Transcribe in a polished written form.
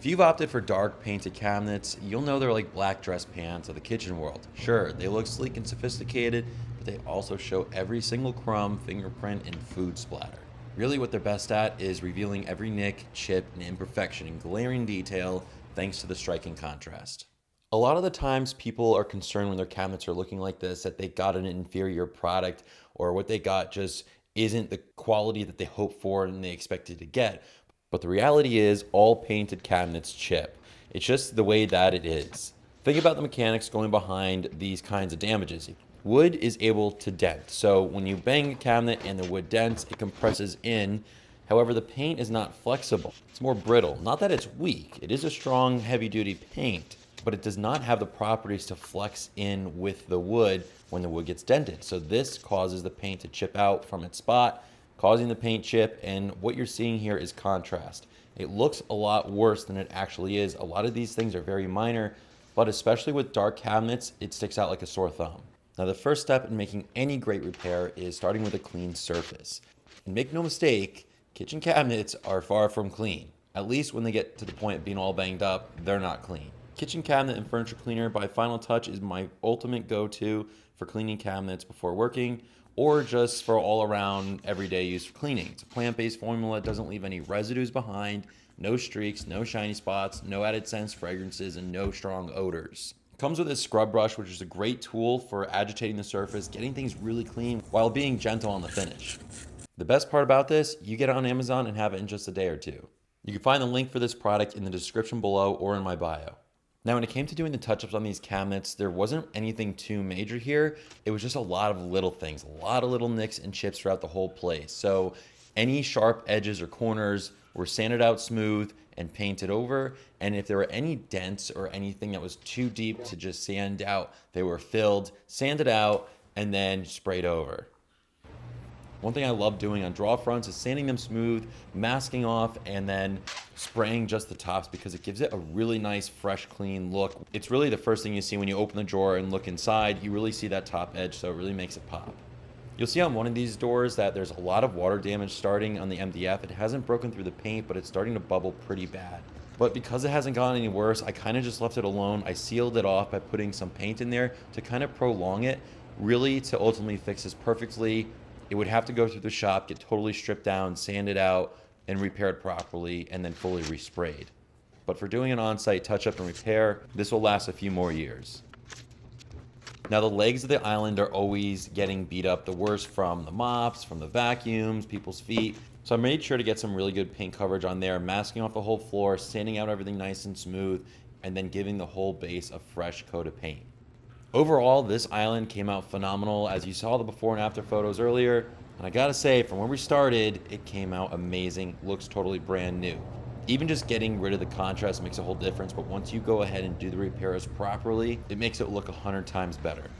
If you've opted for dark painted cabinets, you'll know they're like black dress pants of the kitchen world. Sure, they look sleek and sophisticated, but they also show every single crumb, fingerprint, and food splatter. Really, what they're best at is revealing every nick, chip, and imperfection in glaring detail thanks to the striking contrast. A lot of the times, people are concerned when their cabinets are looking like this that they got an inferior product or what they got just isn't the quality that they hoped for and they expected to get. But the reality is, all painted cabinets chip. It's just the way that it is. Think about the mechanics going behind these kinds of damages. Wood is able to dent. So when you bang a cabinet and the wood dents, it compresses in. However, the paint is not flexible. It's more brittle. Not that it's weak. It is a strong, heavy-duty paint, but it does not have the properties to flex in with the wood when the wood gets dented. So this causes the paint to chip out from its spot, causing the paint chip, and what you're seeing here is contrast. It looks a lot worse than it actually is. A lot of these things are very minor, but especially with dark cabinets, it sticks out like a sore thumb. Now, the first step in making any great repair is starting with a clean surface. And make no mistake, kitchen cabinets are far from clean. At least when they get to the point of being all banged up, they're not clean. Kitchen cabinet and furniture cleaner by Final Touch is my ultimate go-to for cleaning cabinets before working, or just for all around everyday use for cleaning. It's a plant-based formula, doesn't leave any residues behind, no streaks, no shiny spots, no added scents, fragrances, and no strong odors. It comes with a scrub brush, which is a great tool for agitating the surface, getting things really clean while being gentle on the finish. The best part about this, you get it on Amazon and have it in just a day or two. You can find the link for this product in the description below or in my bio. Now, when it came to doing the touch-ups on these cabinets, there wasn't anything too major here. It was just a lot of little things, a lot of little nicks and chips throughout the whole place. So any sharp edges or corners were sanded out smooth and painted over. And if there were any dents or anything that was too deep to just sand out, they were filled, sanded out, and then sprayed over. One thing I love doing on draw fronts is sanding them smooth, masking off, and then spraying just the tops because it gives it a really nice, fresh, clean look. It's really the first thing you see when you open the drawer and look inside. You really see that top edge, so it really makes it pop. You'll see on one of these doors that there's a lot of water damage starting on the MDF. It hasn't broken through the paint, but it's starting to bubble pretty bad. But because it hasn't gotten any worse, I kind of just left it alone. I sealed it off by putting some paint in there to kind of prolong it, really to ultimately fix this perfectly. It would have to go through the shop, get totally stripped down, sanded out, and repaired properly, and then fully resprayed. But for doing an on-site touch-up and repair, this will last a few more years. Now, the legs of the island are always getting beat up the worst from the mops, from the vacuums, people's feet. So I made sure to get some really good paint coverage on there, masking off the whole floor, sanding out everything nice and smooth, and then giving the whole base a fresh coat of paint. Overall, this island came out phenomenal. As you saw the before and after photos earlier, and I gotta say, from where we started, it came out amazing. Looks totally brand new. Even just getting rid of the contrast makes a whole difference, but once you go ahead and do the repairs properly, it makes it look 100 times better.